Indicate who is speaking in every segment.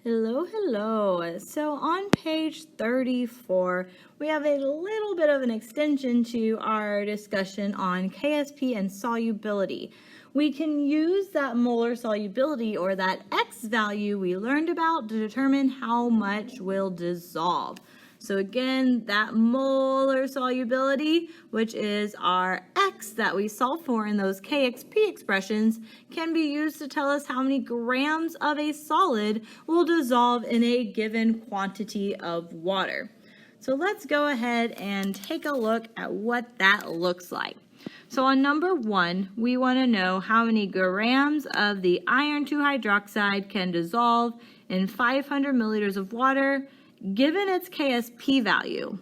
Speaker 1: Hello, hello. So on page 34, we have a little bit of an extension to our discussion on KSP and solubility. We can use that molar solubility or that X value we learned about to determine how much will dissolve. So again, that molar solubility, which is our X that we solve for in those KXP expressions, can be used to tell us how many grams of a solid will dissolve in a given quantity of water. So let's go ahead and take a look at what that looks like. So on number 1, we want to know how many grams of the iron 2 hydroxide can dissolve in 500 milliliters of water given its KSP value.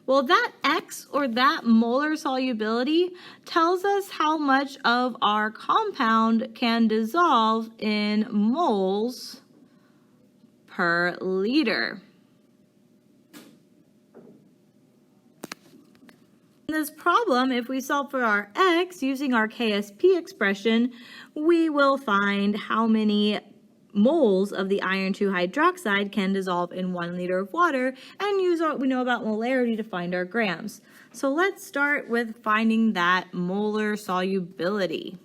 Speaker 1: Well, that X or that molar solubility tells us how much of our compound can dissolve in moles per liter. In this problem, if we solve for our X using our KSP expression, we will find how many moles of the iron 2 hydroxide can dissolve in 1 liter of water and use what we know about molarity to find our grams. So let's start with finding that molar solubility.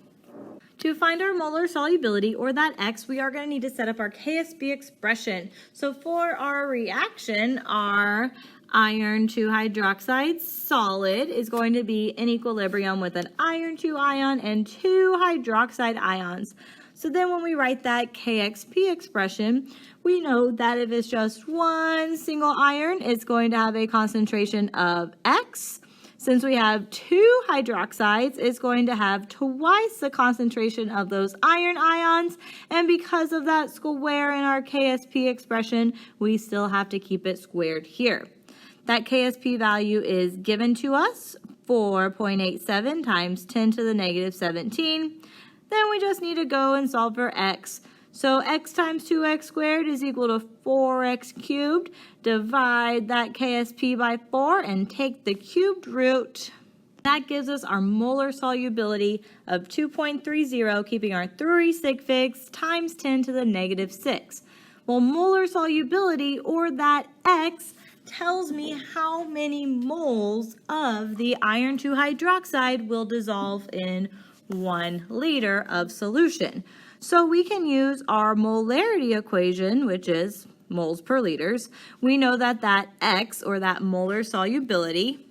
Speaker 1: To find our molar solubility, or that X, we are going to need to set up our KSP expression. So for our reaction, our iron 2 hydroxide solid is going to be in equilibrium with an iron 2 ion and 2 hydroxide ions. So then when we write that KXP expression, we know that if it's just one single iron, it's going to have a concentration of X. Since we have 2 hydroxides, it's going to have twice the concentration of those iron ions. And because of that square in our KSP expression, we still have to keep it squared here. That KSP value is given to us, 4.87 times 10 to the negative 17. Then we just need to go and solve for X. So X times 2X squared is equal to 4X cubed. Divide that KSP by 4 and take the cubed root. That gives us our molar solubility of 2.30, keeping our 3 sig figs times 10 to the negative 6. Well, molar solubility, or that X, tells me how many moles of the iron 2 hydroxide will dissolve in 1 liter of solution. So we can use our molarity equation, which is moles per liters. We know that that X, or that molar solubility,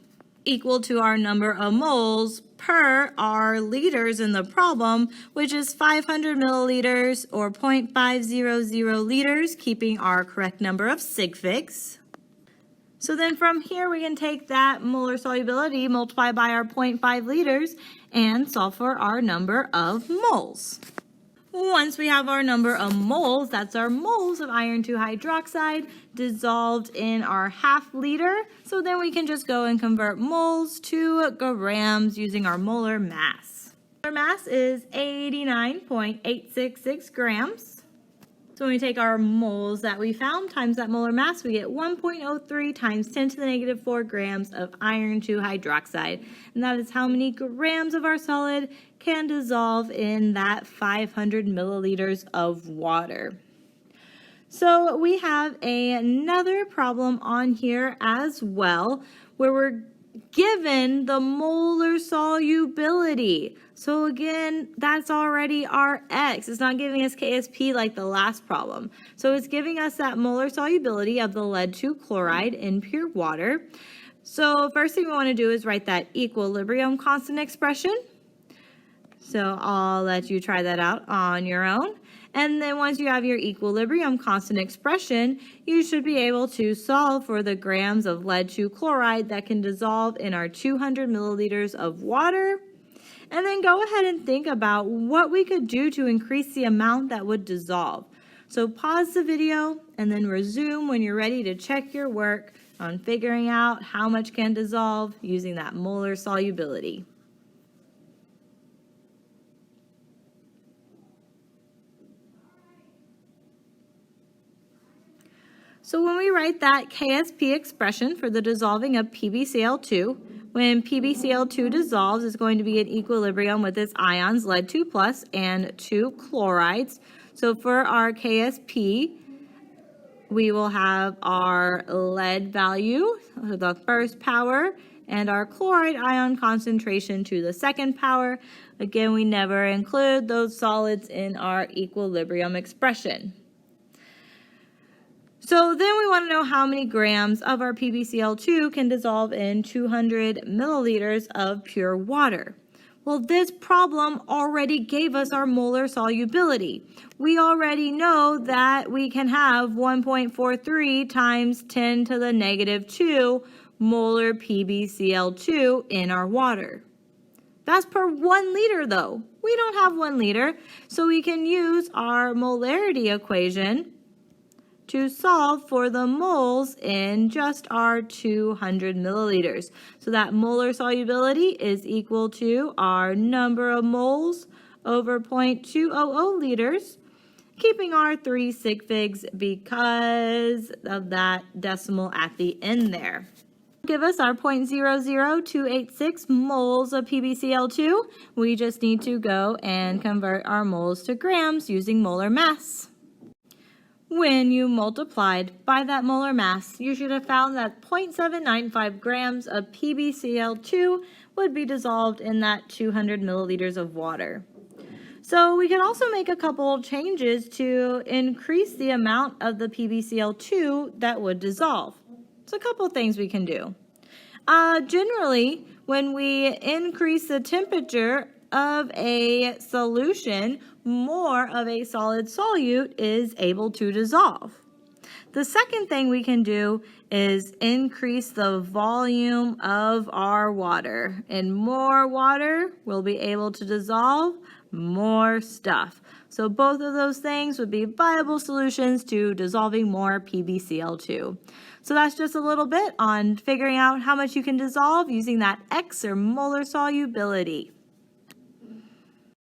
Speaker 1: equal to our number of moles per our liters in the problem, which is 500 milliliters or 0.500 liters, keeping our correct number of sig figs. So then from here, we can take that molar solubility, multiply by our 0.5 liters, and solve for our number of moles. Once we have our number of moles, that's our moles of iron 2 hydroxide dissolved in our half liter. So then we can just go and convert moles to grams using our molar mass. Our mass is 89.866 grams. So when we take our moles that we found times that molar mass, we get 1.03 times 10 to the negative 4 grams of iron 2 hydroxide. And that is how many grams of our solid can dissolve in that 500 milliliters of water. So we have another problem on here as well, where we're given the molar solubility. So again, that's already our X. It's not giving us KSP like the last problem. So it's giving us that molar solubility of the lead 2 chloride in pure water. So first thing we want to do is write that equilibrium constant expression. So I'll let you try that out on your own. And then once you have your equilibrium constant expression, you should be able to solve for the grams of lead 2 chloride that can dissolve in our 200 milliliters of water. And then go ahead and think about what we could do to increase the amount that would dissolve. So pause the video and then resume when you're ready to check your work on figuring out how much can dissolve using that molar solubility. So when we write that KSP expression for the dissolving of PbCl2, when PbCl2 dissolves, it's going to be in equilibrium with its ions, lead 2 plus and 2 chlorides. So for our KSP, we will have our lead value, so the first power, and our chloride ion concentration to the second power. Again, we never include those solids in our equilibrium expression. So then we want to know how many grams of our PbCl2 can dissolve in 200 milliliters of pure water. Well, this problem already gave us our molar solubility. We already know that we can have 1.43 times 10 to the negative 2 molar PbCl2 in our water. That's per 1 liter though. We don't have 1 liter, so we can use our molarity equation to solve for the moles in just our 200 milliliters. So that molar solubility is equal to our number of moles over 0.200 liters, keeping our 3 sig figs because of that decimal at the end there. Give us our 0.00286 moles of PbCl2. We just need to go and convert our moles to grams using molar mass. When you multiplied by that molar mass, you should have found that 0.795 grams of PbCl2 would be dissolved in that 200 milliliters of water. So we could also make a couple changes to increase the amount of the PbCl2 that would dissolve. So a couple things we can do. Generally, when we increase the temperature of a solution, more of a solid solute is able to dissolve. The second thing we can do is increase the volume of our water. And more water will be able to dissolve more stuff. So both of those things would be viable solutions to dissolving more PbCl2. So that's just a little bit on figuring out how much you can dissolve using that X or molar solubility.